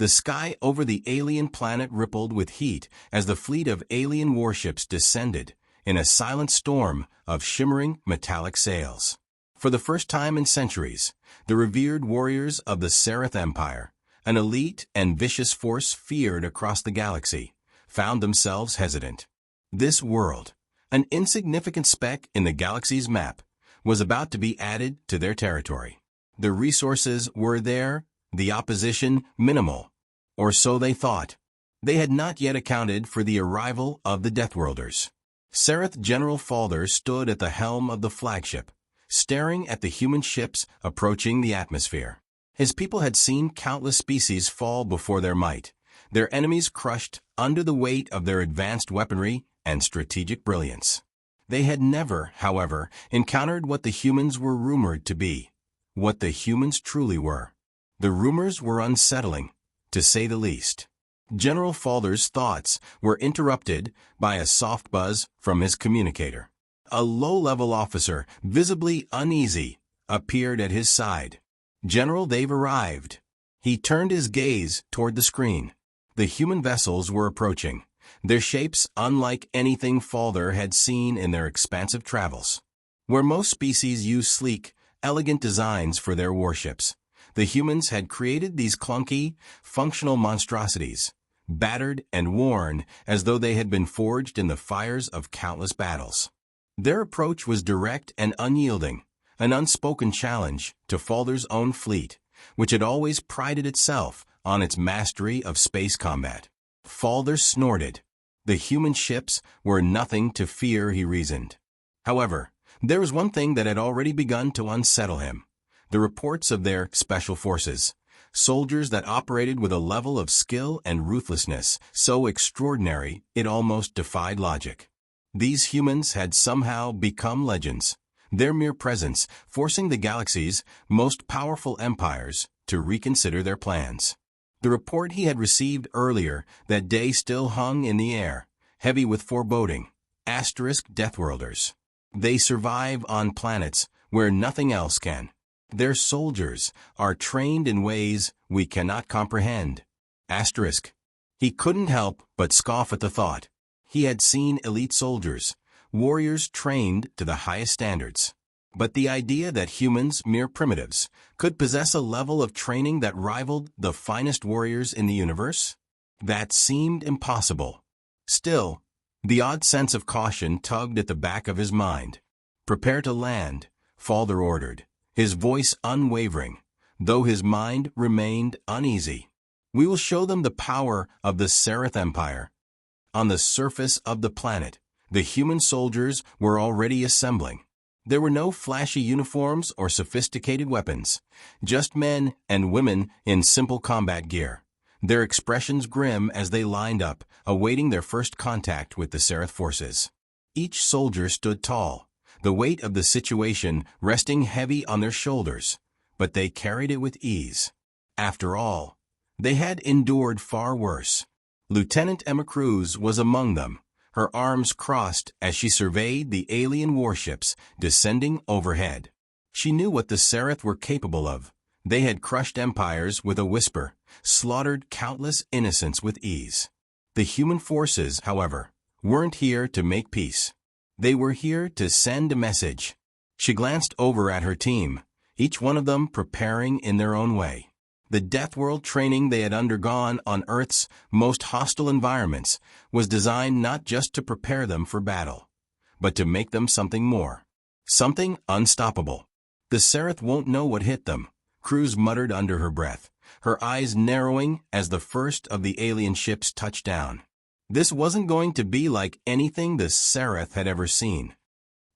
The sky over the alien planet rippled with heat as the fleet of alien warships descended in a silent storm of shimmering metallic sails. For the first time in centuries, the revered warriors of the Sereth Empire, an elite and vicious force feared across the galaxy, found themselves hesitant. This world, an insignificant speck in the galaxy's map, was about to be added to their territory. The resources were there, the opposition minimal, or so they thought. They had not yet accounted for the arrival of the Deathworlders. Sereth General Falder stood at the helm of the flagship, staring at the human ships approaching the atmosphere. His people had seen countless species fall before their might, their enemies crushed under the weight of their advanced weaponry and strategic brilliance. They had never, however, encountered what the humans were rumored to be, what the humans truly were. The rumors were unsettling, to say the least. General Falder's thoughts were interrupted by a soft buzz from his communicator. A low-level officer, visibly uneasy, appeared at his side. "General, they've arrived." He turned his gaze toward the screen. The human vessels were approaching, their shapes unlike anything Falder had seen in their expansive travels. Where most species use sleek, elegant designs for their warships, the humans had created these clunky, functional monstrosities, battered and worn as though they had been forged in the fires of countless battles. Their approach was direct and unyielding, an unspoken challenge to Falder's own fleet, which had always prided itself on its mastery of space combat. Falder snorted. The human ships were nothing to fear, he reasoned. However, there was one thing that had already begun to unsettle him: the reports of their special forces, soldiers that operated with a level of skill and ruthlessness so extraordinary it almost defied logic. These humans had somehow become legends, their mere presence forcing the galaxy's most powerful empires to reconsider their plans. The report he had received earlier that day still hung in the air, heavy with foreboding. Deathworlders. They survive on planets where nothing else can. Their soldiers are trained in ways we cannot comprehend. He couldn't help but scoff at the thought. He had seen elite soldiers, warriors trained to the highest standards. But the idea that humans, mere primitives, could possess a level of training that rivaled the finest warriors in the universe? That seemed impossible. Still, the odd sense of caution tugged at the back of his mind. "Prepare to land," Falder ordered, his voice unwavering, though his mind remained uneasy. "We will show them the power of the Sereth Empire." On the surface of the planet, the human soldiers were already assembling. There were no flashy uniforms or sophisticated weapons, just men and women in simple combat gear, their expressions grim as they lined up, awaiting their first contact with the Sereth forces. Each soldier stood tall, the weight of the situation resting heavy on their shoulders, but they carried it with ease. After all, they had endured far worse. Lieutenant Emma Cruz was among them, her arms crossed as she surveyed the alien warships descending overhead. She knew what the Sereth were capable of. They had crushed empires with a whisper, slaughtered countless innocents with ease. The human forces, however, weren't here to make peace. They were here to send a message. She glanced over at her team, each one of them preparing in their own way. The Deathworld training they had undergone on Earth's most hostile environments was designed not just to prepare them for battle, but to make them something more, something unstoppable. "The Sereth won't know what hit them," Cruz muttered under her breath, her eyes narrowing as the first of the alien ships touched down. This wasn't going to be like anything the Sereth had ever seen.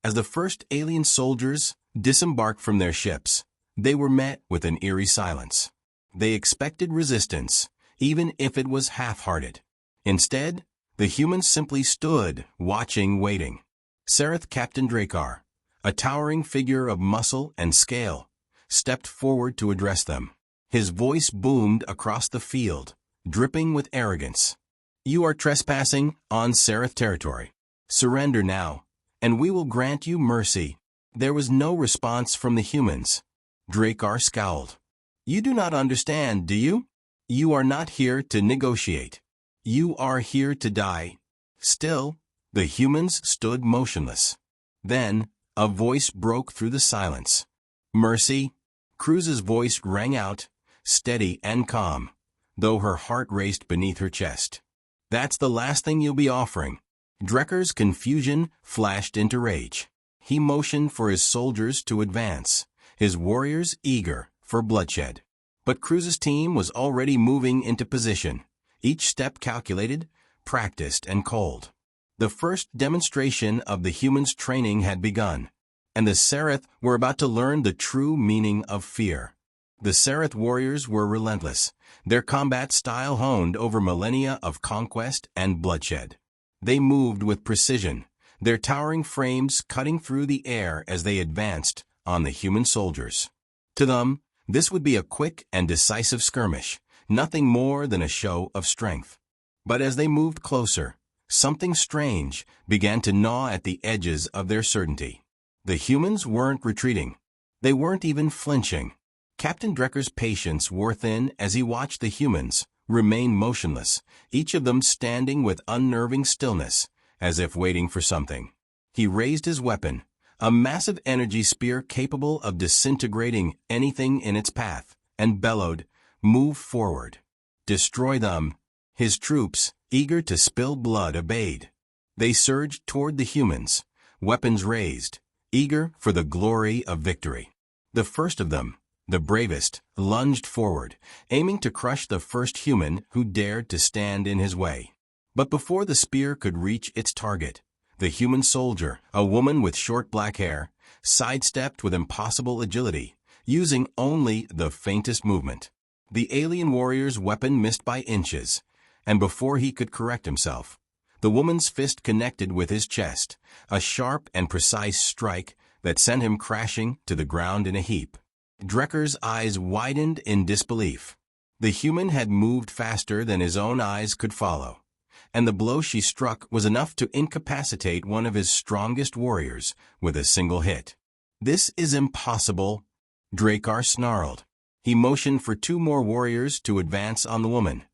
As the first alien soldiers disembarked from their ships, they were met with an eerie silence. They expected resistance, even if it was half-hearted. Instead, the humans simply stood, watching, waiting. Sereth Captain Zorax, a towering figure of muscle and scale, stepped forward to address them. His voice boomed across the field, dripping with arrogance. "You are trespassing on Sereth territory. Surrender now, and we will grant you mercy." There was no response from the humans. Zorax scowled. "You do not understand, do you? You are not here to negotiate. You are here to die. Still, the humans stood motionless. Then, a voice broke through the silence. Mercy? Cruz's voice rang out, steady and calm, though her heart raced beneath her chest. That's the last thing you'll be offering. Drekker's confusion flashed into rage. He motioned for his soldiers to advance, his warriors eager for bloodshed. But Cruz's team was already moving into position, each step calculated, practiced, and cold. The first demonstration of the humans' training had begun, and the Sereth were about to learn the true meaning of fear. The Sereth warriors were relentless, their combat style honed over millennia of conquest and bloodshed. They moved with precision, their towering frames cutting through the air as they advanced on the human soldiers. To them, this would be a quick and decisive skirmish, nothing more than a show of strength. But as they moved closer, something strange began to gnaw at the edges of their certainty. The humans weren't retreating. They weren't even flinching. Captain Drekker's patience wore thin as he watched the humans remain motionless, each of them standing with unnerving stillness, as if waiting for something. He raised his weapon, a massive energy spear capable of disintegrating anything in its path, and bellowed, "Move forward. Destroy them." His troops, eager to spill blood, obeyed. They surged toward the humans, weapons raised, eager for the glory of victory. The first of them, the bravest, lunged forward, aiming to crush the first human who dared to stand in his way. But before the spear could reach its target, the human soldier, a woman with short black hair, sidestepped with impossible agility, using only the faintest movement. The alien warrior's weapon missed by inches, and before he could correct himself, the woman's fist connected with his chest, a sharp and precise strike that sent him crashing to the ground in a heap. Drekker's eyes widened in disbelief. The human had moved faster than his own eyes could follow, and the blow she struck was enough to incapacitate one of his strongest warriors with a single hit. "This is impossible," Drakkar snarled. He motioned for 2 more warriors to advance on the woman,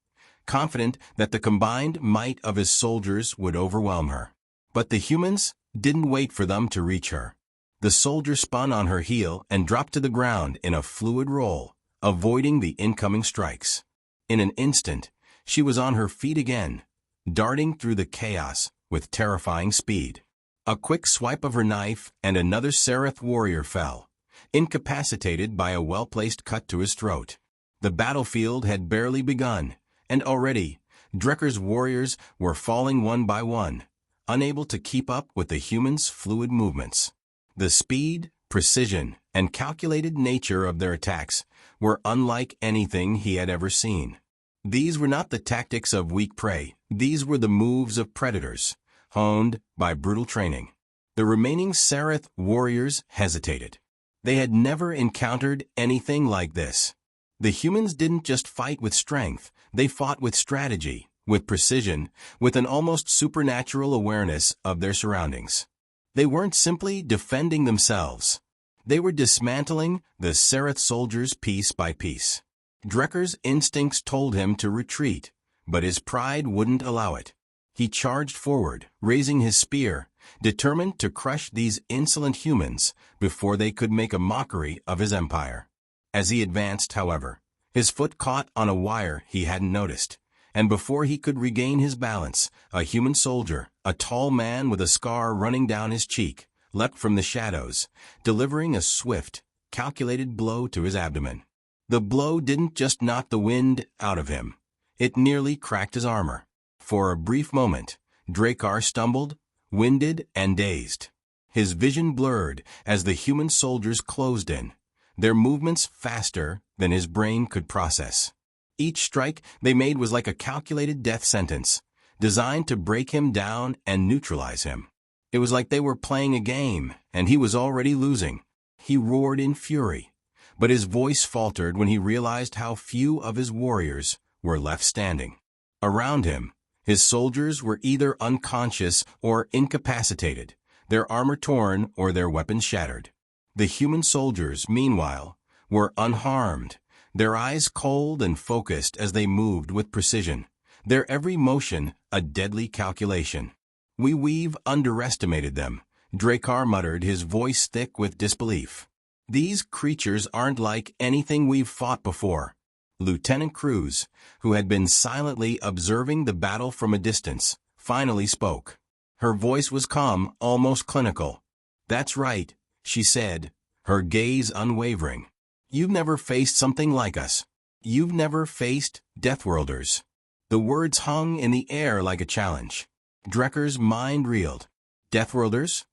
confident that the combined might of his soldiers would overwhelm her. But the humans didn't wait for them to reach her. The soldier spun on her heel and dropped to the ground in a fluid roll, avoiding the incoming strikes. In an instant, she was on her feet again, darting through the chaos with terrifying speed. A quick swipe of her knife and another Sereth warrior fell, incapacitated by a well-placed cut to his throat. The battlefield had barely begun, and already, Drekker's warriors were falling one by one, unable to keep up with the humans' fluid movements. The speed, precision, and calculated nature of their attacks were unlike anything he had ever seen. These were not the tactics of weak prey, these were the moves of predators, honed by brutal training. The remaining Sereth warriors hesitated. They had never encountered anything like this. The humans didn't just fight with strength, they fought with strategy, with precision, with an almost supernatural awareness of their surroundings. They weren't simply defending themselves. They were dismantling the Sereth soldiers piece by piece. Drekker's instincts told him to retreat, but his pride wouldn't allow it. He charged forward, raising his spear, determined to crush these insolent humans before they could make a mockery of his empire. As he advanced, however, his foot caught on a wire he hadn't noticed, and before he could regain his balance, a human soldier, a tall man with a scar running down his cheek, leapt from the shadows, delivering a swift, calculated blow to his abdomen. The blow didn't just knock the wind out of him. It nearly cracked his armor. For a brief moment, Drakkar stumbled, winded and dazed. His vision blurred as the human soldiers closed in, their movements faster than his brain could process. Each strike they made was like a calculated death sentence, designed to break him down and neutralize him. It was like they were playing a game, and he was already losing. He roared in fury, but his voice faltered when he realized how few of his warriors were left standing. Around him, his soldiers were either unconscious or incapacitated, their armor torn or their weapons shattered. The human soldiers, meanwhile, were unharmed, their eyes cold and focused as they moved with precision, their every motion a deadly calculation. "We've underestimated them," Drakkar muttered, his voice thick with disbelief. "These creatures aren't like anything we've fought before." Lieutenant Cruz, who had been silently observing the battle from a distance, finally spoke. Her voice was calm, almost clinical. "That's right," she said, her gaze unwavering. "You've never faced something like us. You've never faced Deathworlders." The words hung in the air like a challenge. Drekkar's mind reeled. Deathworlders?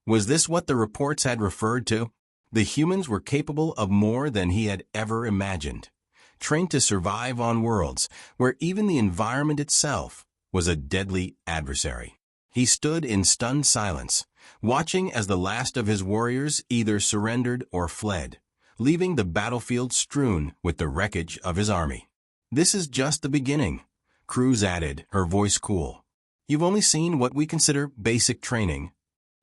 Was this what the reports had referred to? The humans were capable of more than he had ever imagined. Trained to survive on worlds where even the environment itself was a deadly adversary. He stood in stunned silence, watching as the last of his warriors either surrendered or fled, leaving the battlefield strewn with the wreckage of his army. "This is just the beginning," Cruz added, her voice cool. "You've only seen what we consider basic training."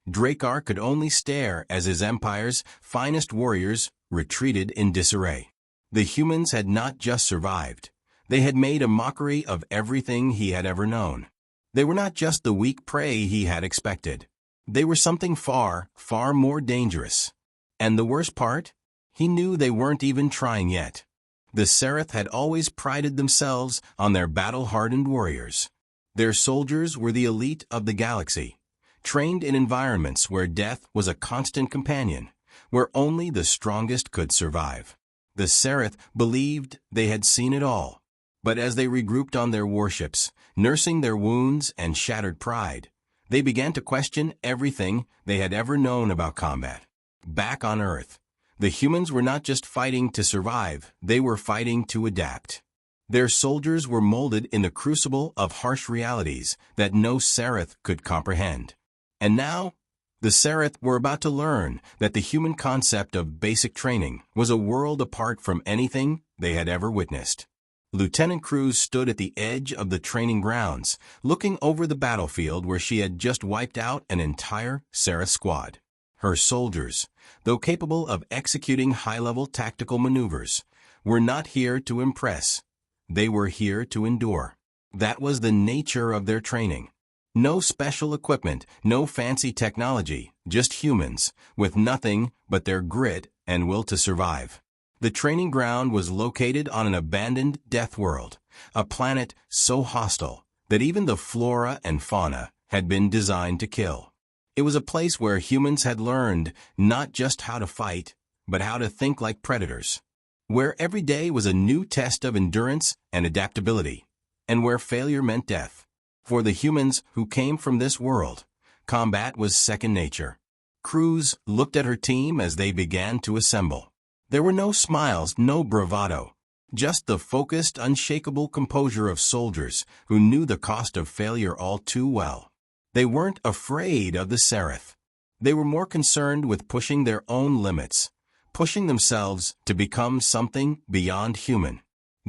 Drakkar could only stare as his empire's finest warriors retreated in disarray. The humans had not just survived. They had made a mockery of everything he had ever known. They were not just the weak prey he had expected. They were something far, far more dangerous. And the worst part? He knew they weren't even trying yet. The Seraph had always prided themselves on their battle-hardened warriors. Their soldiers were the elite of the galaxy, trained in environments where death was a constant companion, where only the strongest could survive. The Seraph believed they had seen it all. But as they regrouped on their warships, nursing their wounds and shattered pride, they began to question everything they had ever known about combat. Back on Earth, the humans were not just fighting to survive, they were fighting to adapt. Their soldiers were molded in the crucible of harsh realities that no Seraph could comprehend. And now, the Seraph were about to learn that the human concept of basic training was a world apart from anything they had ever witnessed. Lieutenant Cruz stood at the edge of the training grounds, looking over the battlefield where she had just wiped out an entire Seraph squad. Her soldiers, though capable of executing high-level tactical maneuvers, were not here to impress. They were here to endure. That was the nature of their training. No special equipment, no fancy technology, just humans, with nothing but their grit and will to survive. The training ground was located on an abandoned death world, a planet so hostile that even the flora and fauna had been designed to kill. It was a place where humans had learned not just how to fight, but how to think like predators. Where every day was a new test of endurance and adaptability, and where failure meant death. For the humans who came from this world, combat was second nature. Cruz looked at her team as they began to assemble. There were no smiles, no bravado, just the focused, unshakable composure of soldiers who knew the cost of failure all too well. They weren't afraid of the Seraph. They were more concerned with pushing their own limits, pushing themselves to become something beyond human.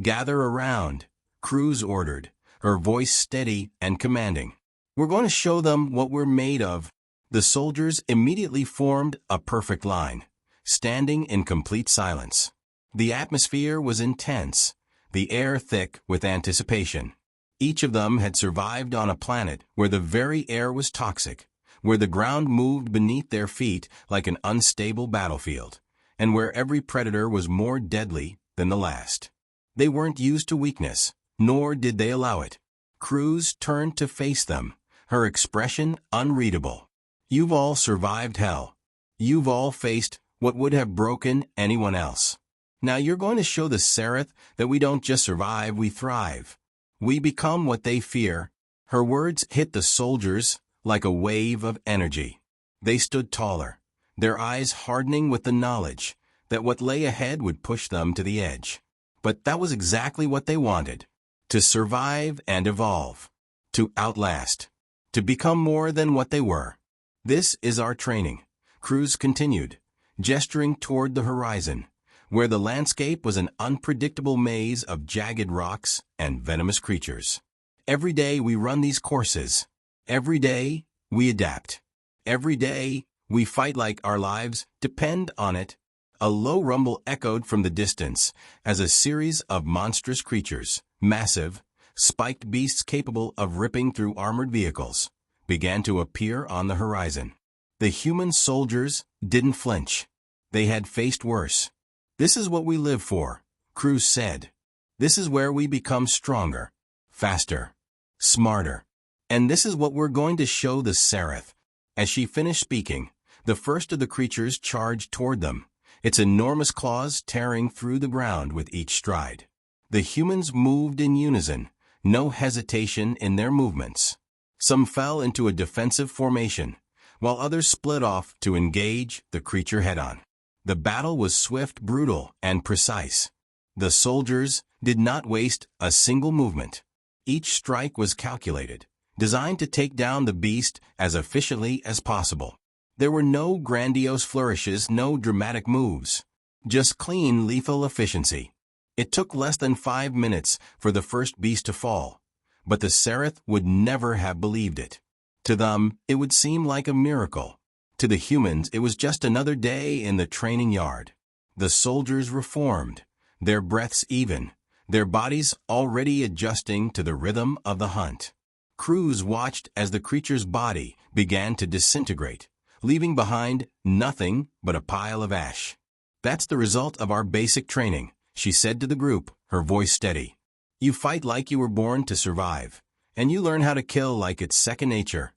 "Gather around," Cruz ordered, her voice steady and commanding. "We're going to show them what we're made of." The soldiers immediately formed a perfect line, standing in complete silence. The atmosphere was intense, the air thick with anticipation. Each of them had survived on a planet where the very air was toxic, where the ground moved beneath their feet like an unstable battlefield, and where every predator was more deadly than the last. They weren't used to weakness, nor did they allow it. Cruz turned to face them, her expression unreadable. "You've all survived hell. You've all faced what would have broken anyone else. Now you're going to show the Seraph that we don't just survive, we thrive. We become what they fear." Her words hit the soldiers like a wave of energy. They stood taller, their eyes hardening with the knowledge that what lay ahead would push them to the edge. But that was exactly what they wanted. To survive and evolve. To outlast. To become more than what they were. "This is our training," Cruz continued, gesturing toward the horizon, where the landscape was an unpredictable maze of jagged rocks and venomous creatures. "Every day we run these courses. Every day we adapt. Every day we fight like our lives depend on it." A low rumble echoed from the distance as a series of monstrous creatures, massive, spiked beasts capable of ripping through armored vehicles, began to appear on the horizon. The human soldiers didn't flinch. They had faced worse. "This is what we live for," Cruz said. "This is where we become stronger, faster, smarter. And this is what we're going to show the Seraph." As she finished speaking, the first of the creatures charged toward them, its enormous claws tearing through the ground with each stride. The humans moved in unison, no hesitation in their movements. Some fell into a defensive formation, while others split off to engage the creature head-on. The battle was swift, brutal, and precise. The soldiers did not waste a single movement. Each strike was calculated, designed to take down the beast as efficiently as possible. There were no grandiose flourishes, no dramatic moves. Just clean, lethal efficiency. It took less than 5 minutes for the first beast to fall, but the Seraph would never have believed it. To them, it would seem like a miracle. To the humans, it was just another day in the training yard. The soldiers reformed, their breaths even, their bodies already adjusting to the rhythm of the hunt. Cruz watched as the creature's body began to disintegrate, leaving behind nothing but a pile of ash. "That's the result of our basic training," she said to the group, her voice steady. "You fight like you were born to survive, and you learn how to kill like it's second nature."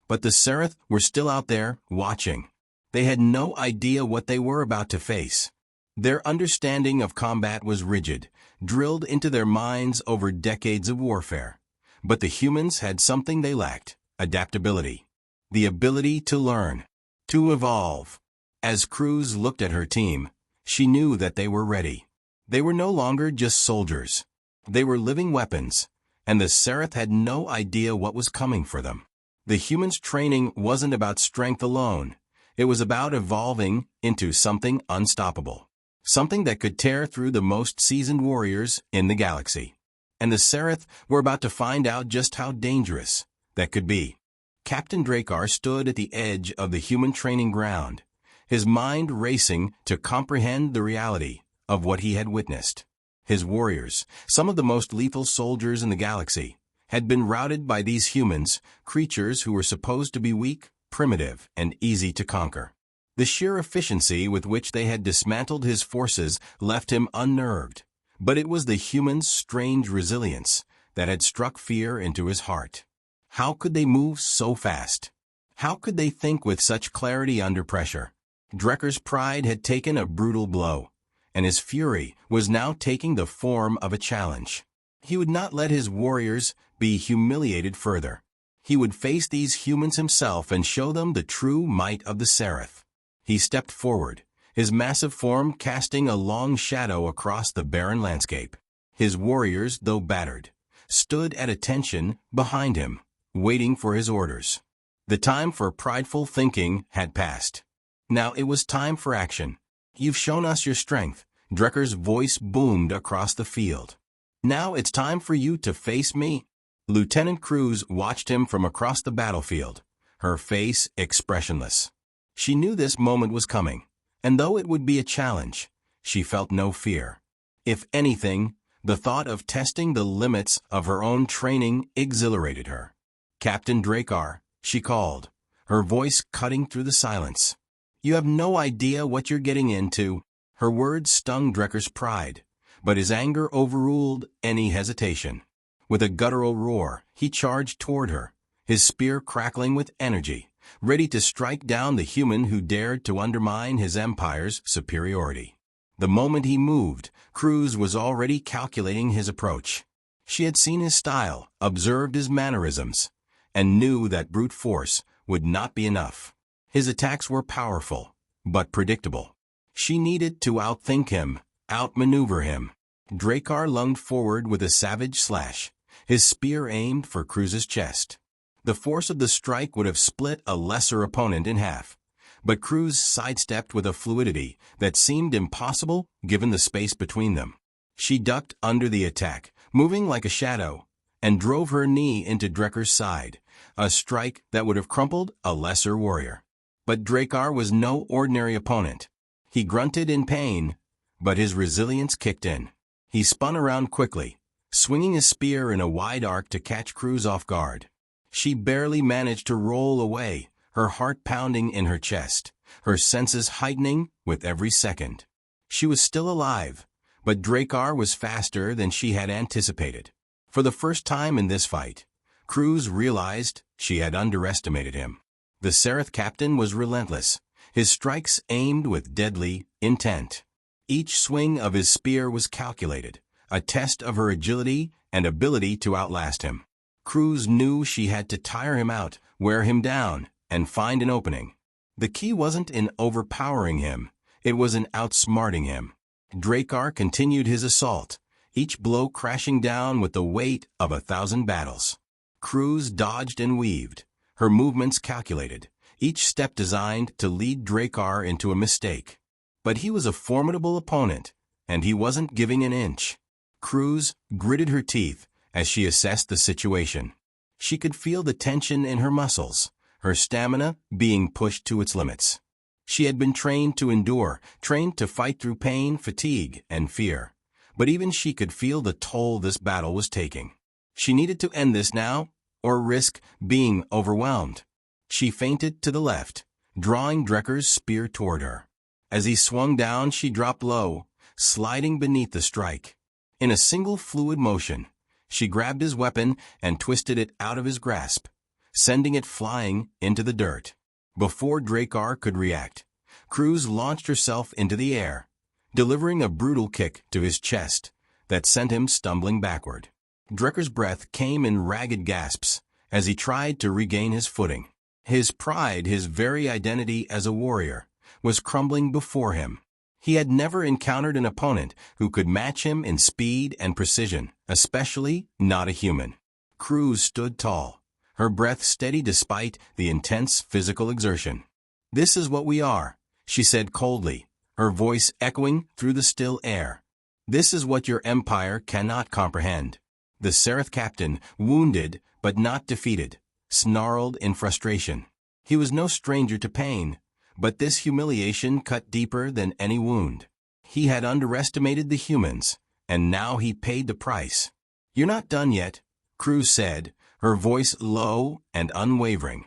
But the Seraph were still out there, watching. They had no idea what they were about to face. Their understanding of combat was rigid, drilled into their minds over decades of warfare. But the humans had something they lacked: adaptability. The ability to learn, to evolve. As Cruz looked at her team, she knew that they were ready. They were no longer just soldiers. They were living weapons, and the Seraph had no idea what was coming for them. The humans' training wasn't about strength alone. It was about evolving into something unstoppable. Something that could tear through the most seasoned warriors in the galaxy. And the Seraph were about to find out just how dangerous that could be. Captain Zorax stood at the edge of the human training ground, his mind racing to comprehend the reality of what he had witnessed. His warriors, some of the most lethal soldiers in the galaxy, had been routed by these humans, creatures who were supposed to be weak, primitive, and easy to conquer. The sheer efficiency with which they had dismantled his forces left him unnerved, but it was the humans' strange resilience that had struck fear into his heart. How could they move so fast? How could they think with such clarity under pressure? Drekker's pride had taken a brutal blow, and his fury was now taking the form of a challenge. He would not let his warriors be humiliated further. He would face these humans himself and show them the true might of the Seraph. He stepped forward, his massive form casting a long shadow across the barren landscape. His warriors, though battered, stood at attention behind him, waiting for his orders. The time for prideful thinking had passed. Now it was time for action. "You've shown us your strength," Drekker's voice boomed across the field. "Now it's time for you to face me." Lieutenant Cruz watched him from across the battlefield, her face expressionless. She knew this moment was coming, and though it would be a challenge, she felt no fear. If anything, the thought of testing the limits of her own training exhilarated her. "Captain Zorax," she called, her voice cutting through the silence. "You have no idea what you're getting into." Her words stung Drekker's pride, but his anger overruled any hesitation. With a guttural roar, he charged toward her, his spear crackling with energy, ready to strike down the human who dared to undermine his empire's superiority. The moment he moved, Cruz was already calculating his approach. She had seen his style, observed his mannerisms, and knew that brute force would not be enough. His attacks were powerful, but predictable. She needed to outthink him, outmaneuver him. Zorax lunged forward with a savage slash, his spear aimed for Cruz's chest. The force of the strike would have split a lesser opponent in half, but Cruz sidestepped with a fluidity that seemed impossible given the space between them. She ducked under the attack, moving like a shadow, and drove her knee into Drekker's side, a strike that would have crumpled a lesser warrior. But Zorax was no ordinary opponent. He grunted in pain, but his resilience kicked in. He spun around quickly, swinging his spear in a wide arc to catch Cruz off guard. She barely managed to roll away, her heart pounding in her chest, her senses heightening with every second. She was still alive, but Drakkar was faster than she had anticipated. For the first time in this fight, Cruz realized she had underestimated him. The Seraph captain was relentless, his strikes aimed with deadly intent. Each swing of his spear was calculated, a test of her agility and ability to outlast him. Cruz knew she had to tire him out, wear him down, and find an opening. The key wasn't in overpowering him, it was in outsmarting him. Drakkar continued his assault, each blow crashing down with the weight of 1,000 battles. Cruz dodged and weaved, her movements calculated, each step designed to lead Drakkar into a mistake. But he was a formidable opponent, and he wasn't giving an inch. Cruz gritted her teeth as she assessed the situation. She could feel the tension in her muscles, her stamina being pushed to its limits. She had been trained to endure, trained to fight through pain, fatigue, and fear. But even she could feel the toll this battle was taking. She needed to end this now, or risk being overwhelmed. She feinted to the left, drawing Drakkar's spear toward her. As he swung down, she dropped low, sliding beneath the strike. In a single fluid motion, she grabbed his weapon and twisted it out of his grasp, sending it flying into the dirt. Before Drakkar could react, Cruz launched herself into the air, delivering a brutal kick to his chest that sent him stumbling backward. Drakkar's breath came in ragged gasps as he tried to regain his footing. His pride, his very identity as a warrior, was crumbling before him. He had never encountered an opponent who could match him in speed and precision, especially not a human. Cruz stood tall, her breath steady despite the intense physical exertion. "This is what we are," she said coldly, her voice echoing through the still air. "This is what your empire cannot comprehend." The Seraph captain, wounded but not defeated, snarled in frustration. He was no stranger to pain, but this humiliation cut deeper than any wound. He had underestimated the humans, and now he paid the price. "You're not done yet," Cruz said, her voice low and unwavering.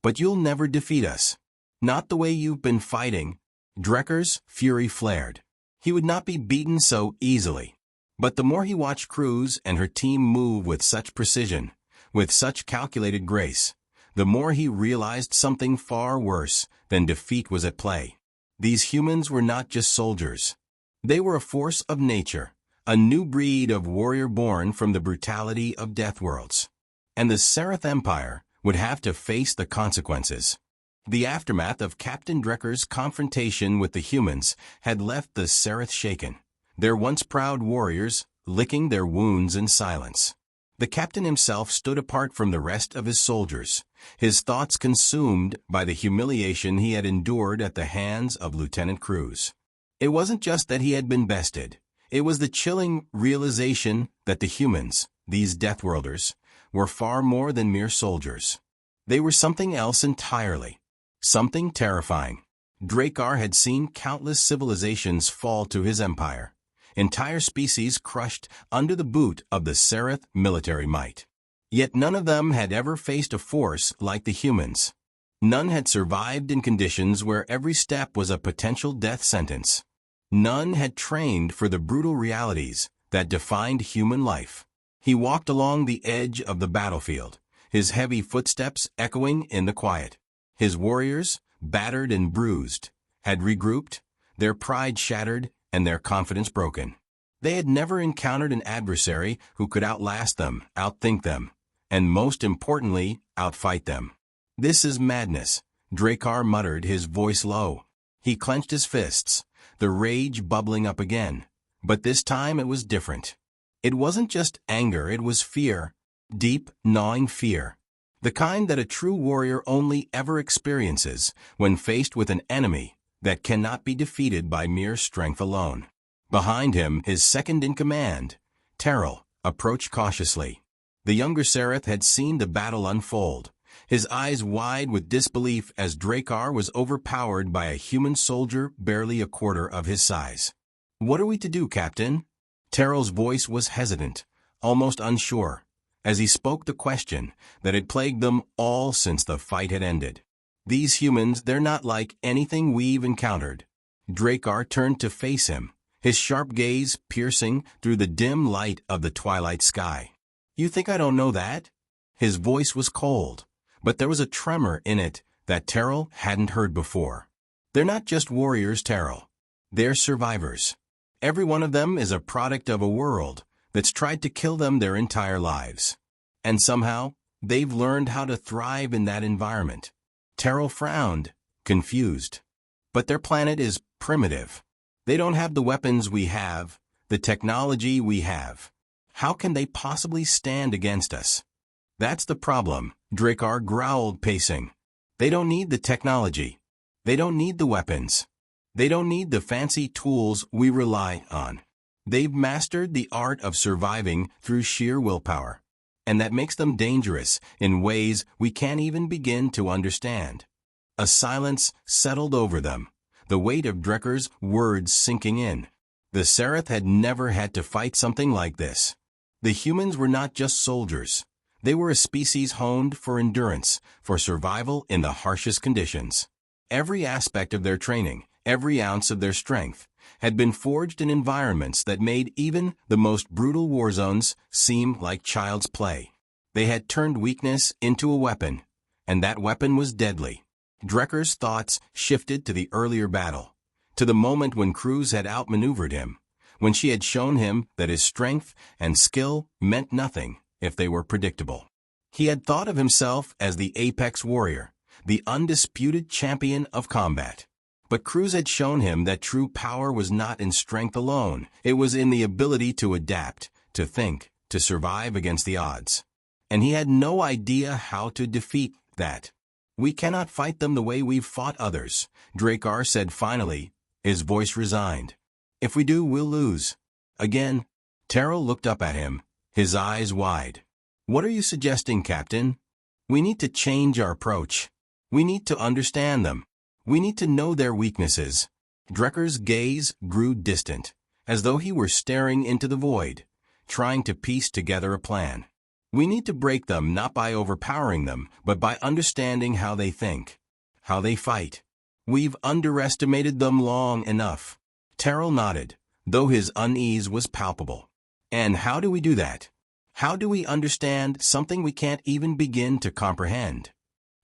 "But you'll never defeat us. Not the way you've been fighting." Drakkar's fury flared. He would not be beaten so easily. But the more he watched Cruz and her team move with such precision, with such calculated grace, the more he realized something far worse than defeat was at play. These humans were not just soldiers. They were a force of nature, a new breed of warrior born from the brutality of Deathworlds. And the Seraph Empire would have to face the consequences. The aftermath of Captain Drakkar's confrontation with the humans had left the Seraph shaken, their once proud warriors licking their wounds in silence. The captain himself stood apart from the rest of his soldiers, his thoughts consumed by the humiliation he had endured at the hands of Lieutenant Cruz. It wasn't just that he had been bested. It was the chilling realization that the humans, these Deathworlders, were far more than mere soldiers. They were something else entirely, something terrifying. Drakkar had seen countless civilizations fall to his empire, entire species crushed under the boot of the Seraph military might. Yet none of them had ever faced a force like the humans. None had survived in conditions where every step was a potential death sentence. None had trained for the brutal realities that defined human life. He walked along the edge of the battlefield, his heavy footsteps echoing in the quiet. His warriors, battered and bruised, had regrouped, their pride shattered and their confidence broken. They had never encountered an adversary who could outlast them, outthink them, and most importantly, outfight them. "This is madness," Drakkar muttered, his voice low. He clenched his fists, the rage bubbling up again. But this time it was different. It wasn't just anger, it was fear, deep, gnawing fear. The kind that a true warrior only ever experiences when faced with an enemy that cannot be defeated by mere strength alone. Behind him, his second-in-command, Terrell, approached cautiously. The younger Seraph had seen the battle unfold, his eyes wide with disbelief as Drakkar was overpowered by a human soldier barely a quarter of his size. "What are we to do, Captain?" Terrell's voice was hesitant, almost unsure, as he spoke the question that had plagued them all since the fight had ended. "These humans, they're not like anything we've encountered." Drakkar turned to face him, his sharp gaze piercing through the dim light of the twilight sky. "You think I don't know that?" His voice was cold, but there was a tremor in it that Terrell hadn't heard before. "They're not just warriors, Terrell. They're survivors. Every one of them is a product of a world that's tried to kill them their entire lives. And somehow, they've learned how to thrive in that environment." Terrell frowned, confused. "But their planet is primitive. They don't have the weapons we have, the technology we have. How can they possibly stand against us?" "That's the problem," Drakkar growled, pacing. "They don't need the technology. They don't need the weapons. They don't need the fancy tools we rely on. They've mastered the art of surviving through sheer willpower. And that makes them dangerous in ways we can't even begin to understand." A silence settled over them, the weight of Drakkar's words sinking in. The Seraph had never had to fight something like this. The humans were not just soldiers. They were a species honed for endurance, for survival in the harshest conditions. Every aspect of their training, every ounce of their strength, had been forged in environments that made even the most brutal war zones seem like child's play. They had turned weakness into a weapon, and that weapon was deadly. Drakkar's thoughts shifted to the earlier battle, to the moment when Cruz had outmaneuvered him, when she had shown him that his strength and skill meant nothing if they were predictable. He had thought of himself as the apex warrior, the undisputed champion of combat. But Cruz had shown him that true power was not in strength alone. It was in the ability to adapt, to think, to survive against the odds. And he had no idea how to defeat that. "We cannot fight them the way we've fought others," Drakkar said finally, his voice resigned. "If we do, we'll lose." Again, Terrell looked up at him, his eyes wide. "What are you suggesting, Captain?" "We need to change our approach. We need to understand them. We need to know their weaknesses." Drakkar's gaze grew distant, as though he were staring into the void, trying to piece together a plan. "We need to break them not by overpowering them, but by understanding how they think, how they fight. We've underestimated them long enough." Terrell nodded, though his unease was palpable. "And how do we do that? How do we understand something we can't even begin to comprehend?"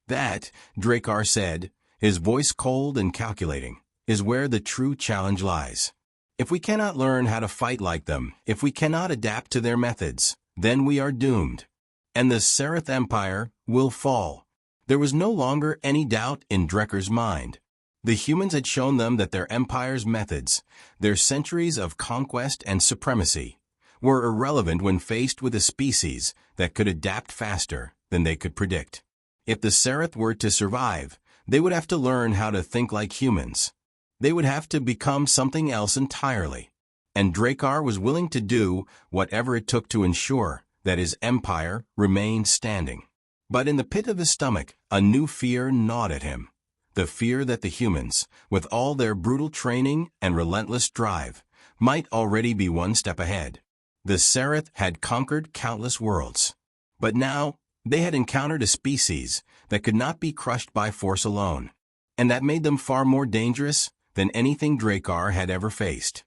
"That," Drakkar said, his voice cold and calculating, "is where the true challenge lies. If we cannot learn how to fight like them, if we cannot adapt to their methods, then we are doomed. And the Seraph Empire will fall." There was no longer any doubt in Drakkar's mind. The humans had shown them that their empire's methods, their centuries of conquest and supremacy, were irrelevant when faced with a species that could adapt faster than they could predict. If the Seraph were to survive, they would have to learn how to think like humans. They would have to become something else entirely. And Drakkar was willing to do whatever it took to ensure that his empire remained standing. But in the pit of his stomach, a new fear gnawed at him. The fear that the humans, with all their brutal training and relentless drive, might already be one step ahead. The Seraph had conquered countless worlds. But now, they had encountered a species that could not be crushed by force alone, and that made them far more dangerous than anything Drakkar had ever faced.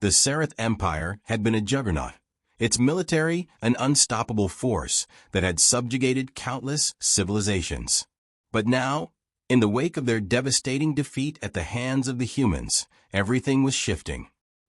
The Seraph Empire had been a juggernaut, its military an unstoppable force that had subjugated countless civilizations. But now, in the wake of their devastating defeat at the hands of the humans, everything was shifting.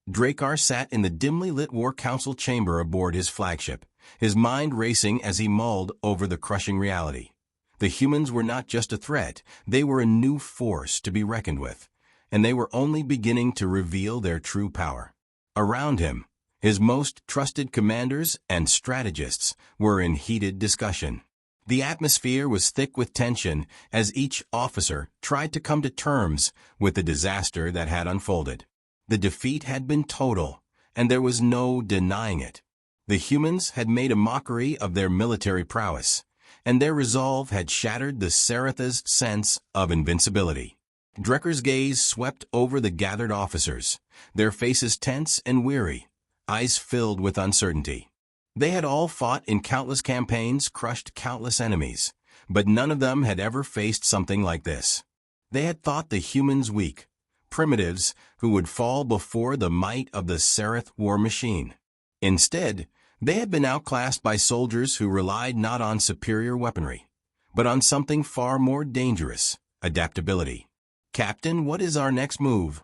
Drakkar sat in the dimly lit War Council chamber aboard his flagship, his mind racing as he mulled over the crushing reality. The humans were not just a threat, they were a new force to be reckoned with, and they were only beginning to reveal their true power. Around him, his most trusted commanders and strategists were in heated discussion. The atmosphere was thick with tension as each officer tried to come to terms with the disaster that had unfolded. The defeat had been total, and there was no denying it. The humans had made a mockery of their military prowess, and their resolve had shattered the Seratha's sense of invincibility. Drekkar's gaze swept over the gathered officers, their faces tense and weary, eyes filled with uncertainty. They had all fought in countless campaigns, crushed countless enemies, but none of them had ever faced something like this. They had thought the humans weak, primitives who would fall before the might of the Serath war machine. Instead, they had been outclassed by soldiers who relied not on superior weaponry, but on something far more dangerous: adaptability. "Captain, what is our next move?"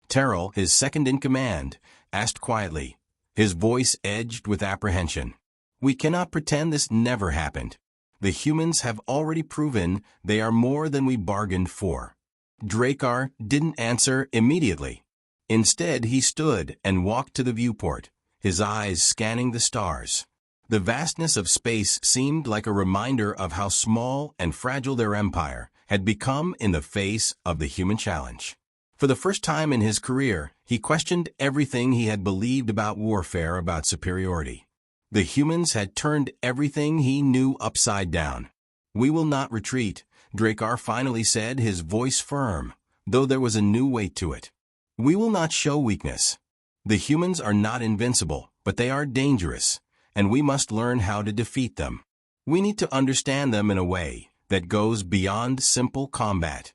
Terrell, his second-in-command, asked quietly, his voice edged with apprehension. "We cannot pretend this never happened. The humans have already proven they are more than we bargained for." Drakkar didn't answer immediately. Instead, he stood and walked to the viewport, his eyes scanning the stars. The vastness of space seemed like a reminder of how small and fragile their empire had become in the face of the human challenge. For the first time in his career, he questioned everything he had believed about warfare, about superiority. The humans had turned everything he knew upside down. "We will not retreat," Drakkar finally said, his voice firm, though there was a new weight to it. "We will not show weakness. The humans are not invincible, but they are dangerous, and we must learn how to defeat them. We need to understand them in a way that goes beyond simple combat."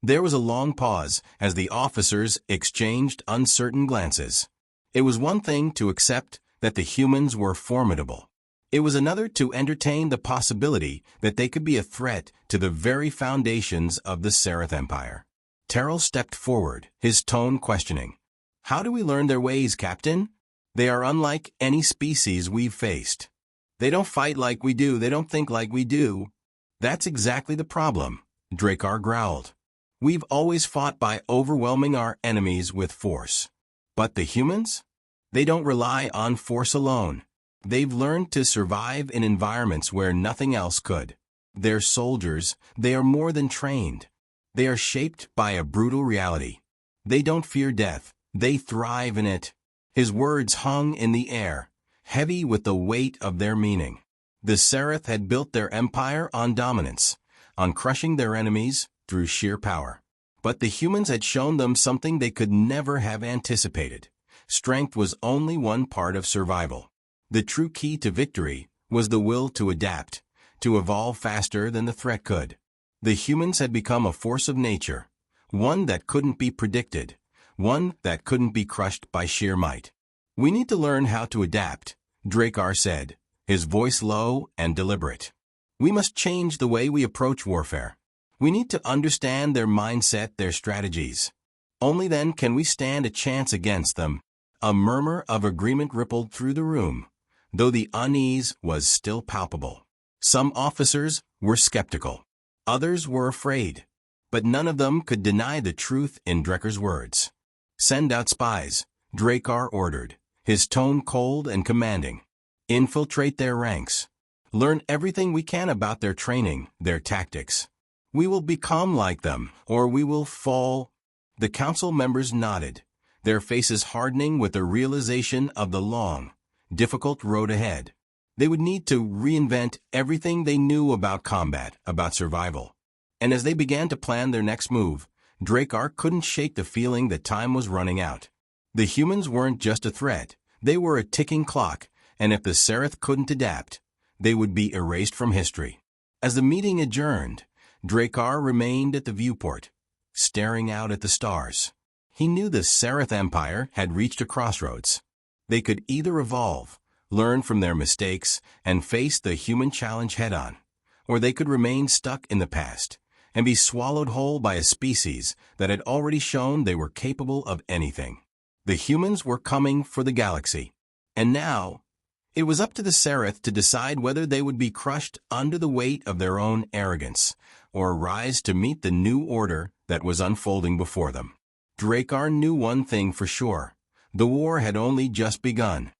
There was a long pause as the officers exchanged uncertain glances. It was one thing to accept that the humans were formidable. It was another to entertain the possibility that they could be a threat to the very foundations of the Serath Empire. Terrell stepped forward, his tone questioning. "How do we learn their ways, Captain? They are unlike any species we've faced. They don't fight like we do, they don't think like we do." "That's exactly the problem," Drakkar growled. "We've always fought by overwhelming our enemies with force. But the humans? They don't rely on force alone. They've learned to survive in environments where nothing else could. They're soldiers, they are more than trained. They are shaped by a brutal reality. They don't fear death, they thrive in it." His words hung in the air, heavy with the weight of their meaning. The Serath had built their empire on dominance, on crushing their enemies through sheer power. But the humans had shown them something they could never have anticipated. Strength was only one part of survival. The true key to victory was the will to adapt, to evolve faster than the threat could. The humans had become a force of nature, one that couldn't be predicted, one that couldn't be crushed by sheer might. "We need to learn how to adapt," Drakkar said, his voice low and deliberate. "We must change the way we approach warfare. We need to understand their mindset, their strategies. Only then can we stand a chance against them." A murmur of agreement rippled through the room, though the unease was still palpable. Some officers were skeptical. Others were afraid. But none of them could deny the truth in Drekkar's words. "Send out spies," Drakkar ordered, his tone cold and commanding. "Infiltrate their ranks. Learn everything we can about their training, their tactics. We will become like them, or we will fall." The council members nodded, their faces hardening with the realization of the long, difficult road ahead. They would need to reinvent everything they knew about combat, about survival. And as they began to plan their next move, Drakkar couldn't shake the feeling that time was running out. The humans weren't just a threat, they were a ticking clock, and if the Serath couldn't adapt, they would be erased from history. As the meeting adjourned, Drakkar remained at the viewport, staring out at the stars. He knew the Serath Empire had reached a crossroads. They could either evolve, learn from their mistakes, and face the human challenge head-on, or they could remain stuck in the past and be swallowed whole by a species that had already shown they were capable of anything. The humans were coming for the galaxy, and now it was up to the Serath to decide whether they would be crushed under the weight of their own arrogance or rise to meet the new order that was unfolding before them. Drakkar knew one thing for sure: the war had only just begun.